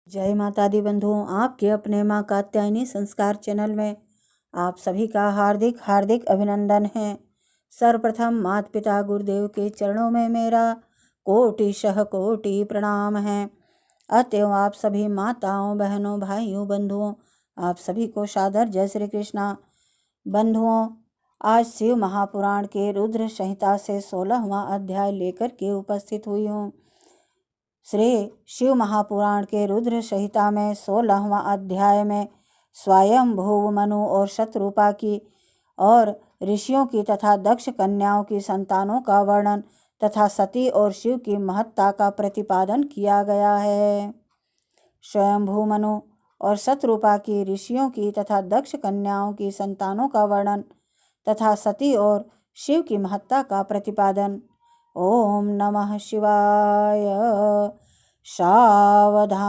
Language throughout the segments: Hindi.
जय माता दी बंधुओं, आपके अपने माँ कात्यायनी संस्कार चैनल में आप सभी का हार्दिक हार्दिक अभिनंदन है। सर्वप्रथम माता पिता गुरुदेव के चरणों में मेरा कोटिशः कोटि प्रणाम है। अतएव आप सभी माताओं, बहनों, भाइयों, बंधुओं, आप सभी को सादर जय श्री कृष्णा। बंधुओं, आज शिव महापुराण के रुद्र संहिता से 16वां अध्याय लेकर के उपस्थित हुई हूँ। श्री शिव महापुराण के रुद्र संहिता में 16वां अध्याय में स्वयंभू मनु और शतरूपा की और ऋषियों की तथा दक्ष कन्याओं की संतानों का वर्णन तथा सती और शिव की महत्ता का प्रतिपादन किया गया है। स्वयंभू मनु और शतरूपा की ऋषियों की तथा दक्ष कन्याओं की संतानों का वर्णन तथा सती और शिव की महत्ता का प्रतिपादन। ओम नमः शिवाय। सावधान।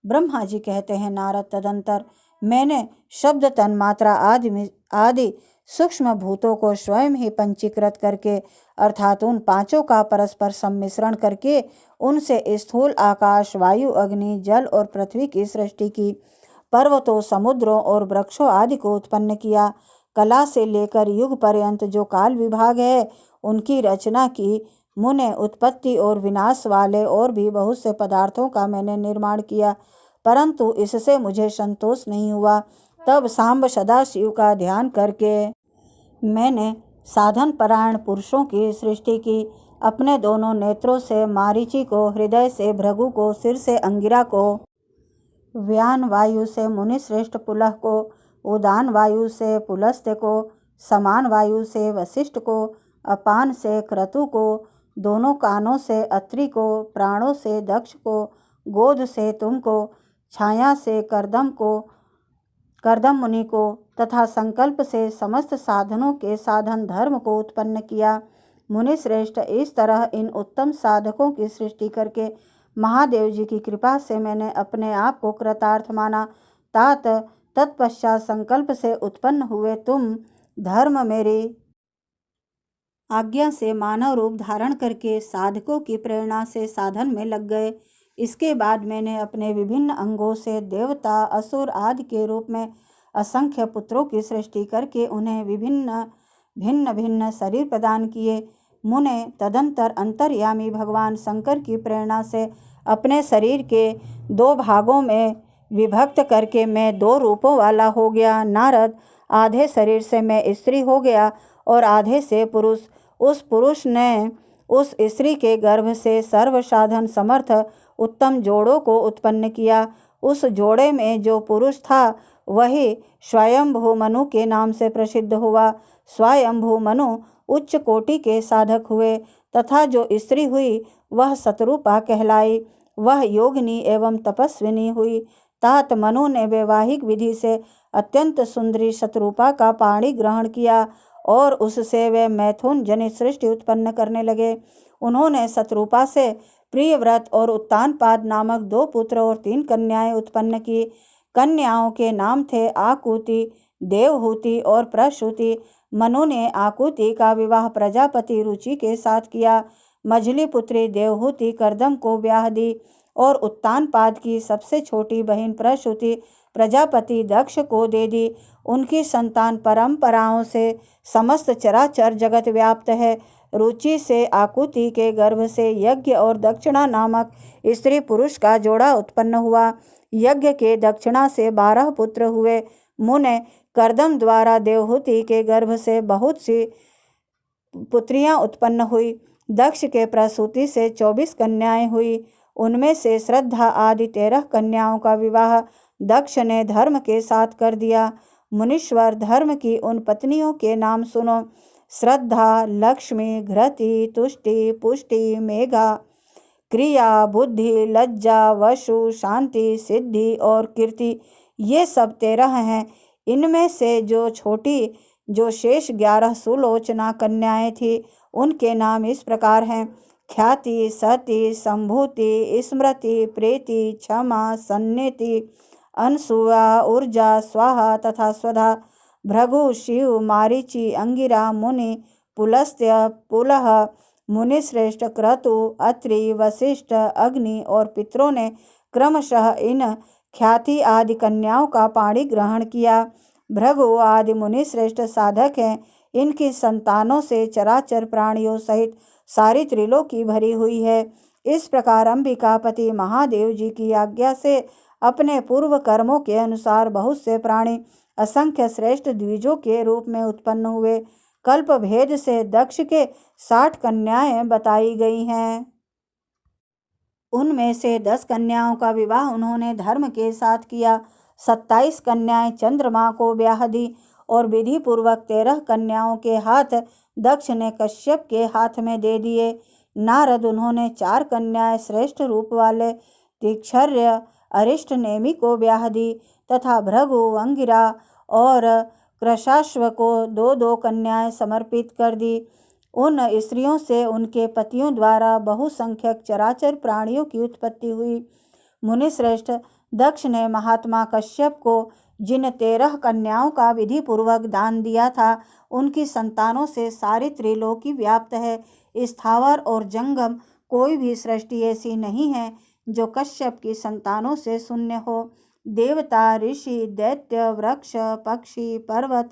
ब्रह्मा जी कहते हैं, नारद, तदंतर मैंने शब्द, तन मात्रा आदि सूक्ष्म भूतों को स्वयं ही पंचीकृत करके अर्थात उन पांचों का परस्पर सम्मिश्रण करके उनसे स्थूल आकाश, वायु, अग्नि, जल और पृथ्वी की सृष्टि की। पर्वतों, समुद्रों और वृक्षों आदि को उत्पन्न किया। कला से लेकर युग पर्यंत जो काल विभाग है उनकी रचना की। मुने उत्पत्ति और विनाश वाले और भी बहुत से पदार्थों का मैंने निर्माण किया, परंतु इससे मुझे संतोष नहीं हुआ। तब सांब सदाशिव का ध्यान करके मैंने साधन परायण पुरुषों की सृष्टि की। अपने दोनों नेत्रों से मारीचि को, हृदय से भृगु को, सिर से अंगिरा को, व्यान वायु से मुनिश्रेष्ठ पुलह को, उदान वायु से पुलस्त्य को, समान वायु से वशिष्ठ को, अपान से क्रतु को, दोनों कानों से अत्रि को, प्राणों से दक्ष को, गोद से तुम को, छाया से करदम मुनि को तथा संकल्प से समस्त साधनों के साधन धर्म को उत्पन्न किया। मुनिश्रेष्ठ, इस तरह इन उत्तम साधकों की सृष्टि करके महादेव जी की कृपा से मैंने अपने आप को कृतार्थ माना। तत्पश्चात संकल्प से उत्पन्न हुए तुम धर्म मेरी आज्ञा से मानव रूप धारण करके साधकों की प्रेरणा से साधन में लग गए। इसके बाद मैंने अपने विभिन्न अंगों से देवता, असुर आदि के रूप में असंख्य पुत्रों की सृष्टि करके उन्हें भिन्न भिन्न शरीर प्रदान किए। मुने तदंतर अंतर्यामी भगवान शंकर की प्रेरणा से अपने शरीर के 2 भागों में विभक्त करके मैं 2 रूपों वाला हो गया। नारद, आधे शरीर से मैं स्त्री हो गया और आधे से पुरुष। उस पुरुष ने उस स्त्री के गर्भ से सर्व साधन समर्थ उत्तम जोड़ों को उत्पन्न किया। उस जोड़े में जो पुरुष था वही स्वयंभू मनु के नाम से प्रसिद्ध हुआ। स्वयंभू मनु उच्च कोटि के साधक हुए तथा जो स्त्री हुई वह शतरूपा कहलाई। वह योगिनी एवं तपस्विनी हुई। तात मनु ने वैवाहिक विधि से अत्यंत सुंदरी शतरूपा का पाणी ग्रहण किया और उससे वे मैथुन जनित सृष्टि उत्पन्न करने लगे। उन्होंने शतरूपा से प्रियव्रत और उत्तानपाद नामक 2 पुत्र और 3 कन्याएं उत्पन्न की। कन्याओं के नाम थे आकुति, देवहूति और प्रसूति। मनु ने आकुति का विवाह प्रजापति रुचि के साथ किया। मझली पुत्री देवहूति करदम को ब्याह दी और उत्तानपाद की सबसे छोटी बहन प्रसूति प्रजापति दक्ष को दे दी। उनकी संतान परंपराओं से समस्त चराचर जगत व्याप्त है। रुचि से आकुति के गर्भ से यज्ञ और दक्षिणा नामक स्त्री पुरुष का जोड़ा उत्पन्न हुआ। यज्ञ के दक्षिणा से 12 पुत्र हुए। मुने करदम द्वारा देवहूति के गर्भ से बहुत सी पुत्रियां उत्पन्न हुई। दक्ष के प्रसूति से 24 कन्याएं हुई। उनमें से श्रद्धा आदि 13 कन्याओं का विवाह दक्ष ने धर्म के साथ कर दिया। मुनीश्वर, धर्म की उन पत्नियों के नाम सुनो: श्रद्धा, लक्ष्मी, घृति, तुष्टि, पुष्टि, मेघा, क्रिया, बुद्धि, लज्जा, वसु, शांति, सिद्धि और कीर्ति। ये सब 13 हैं। इनमें से जो शेष 11 सुलोचना कन्याएं थी उनके नाम इस प्रकार हैं: ख्याति, सती, संभूति, स्मृति, प्रीति, क्षमा, सन्निति, अनसुया, ऊर्जा, स्वाहा तथा स्वधा। भृगु, शिव, मारीचि, अंगिरा, मुनि, पुलस्त्य, पुलह, मुनि श्रेष्ठ क्रतु, अत्रि, वशिष्ठ, अग्नि और पितरों ने क्रमशः इन ख्याति आदि कन्याओं का पाणी ग्रहण किया। भृगु आदि मुनि श्रेष्ठ साधक हैं। इनकी संतानों से चराचर प्राणियों सहित सारी त्रिलोकी भरी हुई है। इस प्रकार अंबिकापति महादेव जी की आज्ञा से अपने पूर्व कर्मों के अनुसार बहुत से प्राणी असंख्य श्रेष्ठ द्विजों के रूप में उत्पन्न हुए। कल्प भेद से दक्ष के 60 कन्याएं बताई गई हैं। उनमें से 10 कन्याओं का विवाह उन्होंने धर्म के साथ किया। 27 कन्याएं चंद्रमा को ब्याह दी और विधि पूर्वक 13 कन्याओं के हाथ दक्ष ने कश्यप के हाथ में दे दिए। नारद उन्होंने 4 कन्याएं श्रेष्ठ रूप वाले तीक्षर्य अरिष्ट नेमि को ब्याह दी तथा भृगु, अंगिरा और कृशाश्व को 2-2 कन्याएं समर्पित कर दी। उन स्त्रियों से उनके पतियों द्वारा बहुसंख्यक चराचर प्राणियों की उत्पत्ति हुई। मुनिश्रेष्ठ दक्ष ने महात्मा कश्यप को जिन 13 कन्याओं का विधि पूर्वक दान दिया था, उनकी संतानों से सारी त्रिलोकी व्याप्त है। स्थावर और जंगम कोई भी सृष्टि ऐसी नहीं है जो कश्यप की संतानों से शून्य हो। देवता, ऋषि, दैत्य, वृक्ष, पक्षी, पर्वत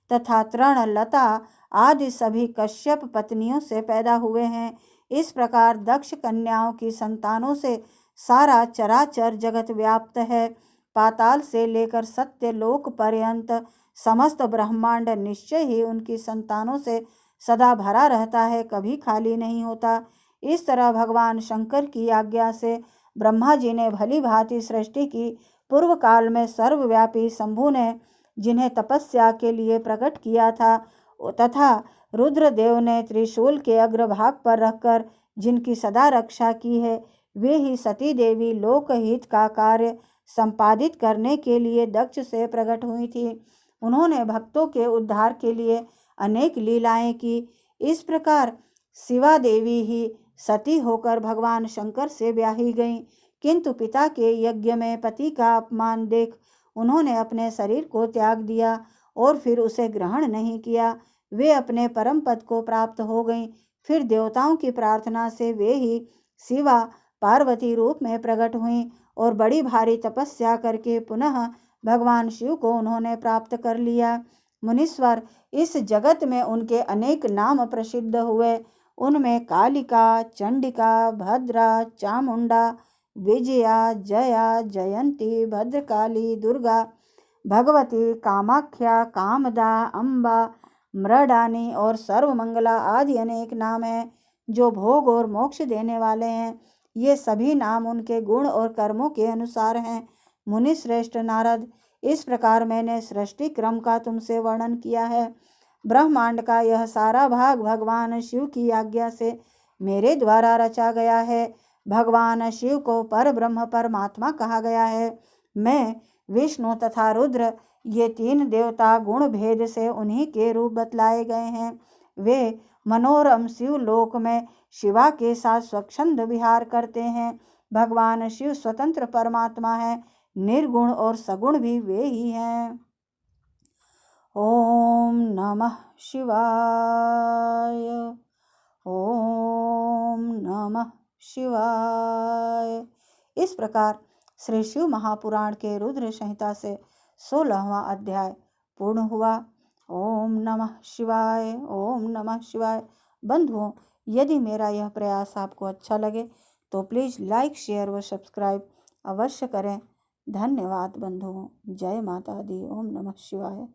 तथा तृण, लता आदि सभी कश्यप पत्नियों से पैदा हुए हैं। इस प्रकार दक्ष कन्याओं की संतानों से सारा चराचर जगत व्याप्त है। पाताल से लेकर सत्य लोक पर्यंत समस्त ब्रह्मांड निश्चय ही उनकी संतानों से सदा भरा रहता है, कभी खाली नहीं होता। इस तरह भगवान शंकर की आज्ञा से ब्रह्मा जी ने भली भांति सृष्टि की। पूर्व काल में सर्वव्यापी शंभु ने जिन्हें तपस्या के लिए प्रकट किया था तथा रुद्रदेव ने त्रिशूल के अग्रभाग पर रखकर जिनकी सदा रक्षा की है, वे ही सती देवी लोकहित का कार्य संपादित करने के लिए दक्ष से प्रकट हुई थी। उन्होंने भक्तों के उद्धार के लिए अनेक लीलाएं की। इस प्रकार शिवा देवी ही सती होकर भगवान शंकर से ब्याही गईं, किंतु पिता के यज्ञ में पति का अपमान देख उन्होंने अपने शरीर को त्याग दिया और फिर उसे ग्रहण नहीं किया। वे अपने परम पद को प्राप्त हो गईं। फिर देवताओं की प्रार्थना से वे ही शिवा पार्वती रूप में प्रकट हुईं और बड़ी भारी तपस्या करके पुनः भगवान शिव को उन्होंने प्राप्त कर लिया। मुनीश्वर, इस जगत में उनके अनेक नाम प्रसिद्ध हुए। उनमें कालिका, चंडिका, भद्रा, चामुंडा, विजया, जया, जयंती, भद्रकाली, दुर्गा, भगवती, कामाख्या, कामदा, अम्बा, मृडानी और सर्वमंगला आदि अनेक नाम हैं जो भोग और मोक्ष देने वाले हैं। ये सभी नाम उनके गुण और कर्मों के अनुसार हैं। मुनि श्रेष्ठ नारद, इस प्रकार मैंने सृष्टि क्रम का तुमसे वर्णन किया है। ब्रह्मांड का यह सारा भाग भगवान शिव की आज्ञा से मेरे द्वारा रचा गया है। भगवान शिव को पर ब्रह्म परमात्मा कहा गया है। मैं, विष्णु तथा रुद्र, ये 3 देवता गुण भेद से उन्हीं के रूप बतलाए गए हैं। वे मनोरम शिव लोक में शिवा के साथ स्वच्छंद विहार करते हैं। भगवान शिव स्वतंत्र परमात्मा है, निर्गुण और सगुण भी वे ही हैं। ओम नमः शिवाय। ओम नमः शिवाय। इस प्रकार श्री शिव महापुराण के रुद्र संहिता से 16वां अध्याय पूर्ण हुआ। ओम नमः शिवाय। ओम नमः शिवाय। बंधुओं, यदि मेरा यह प्रयास आपको अच्छा लगे तो प्लीज़ लाइक, शेयर व सब्सक्राइब अवश्य करें। धन्यवाद बंधुओं। जय माता दी। ओम नमः शिवाय।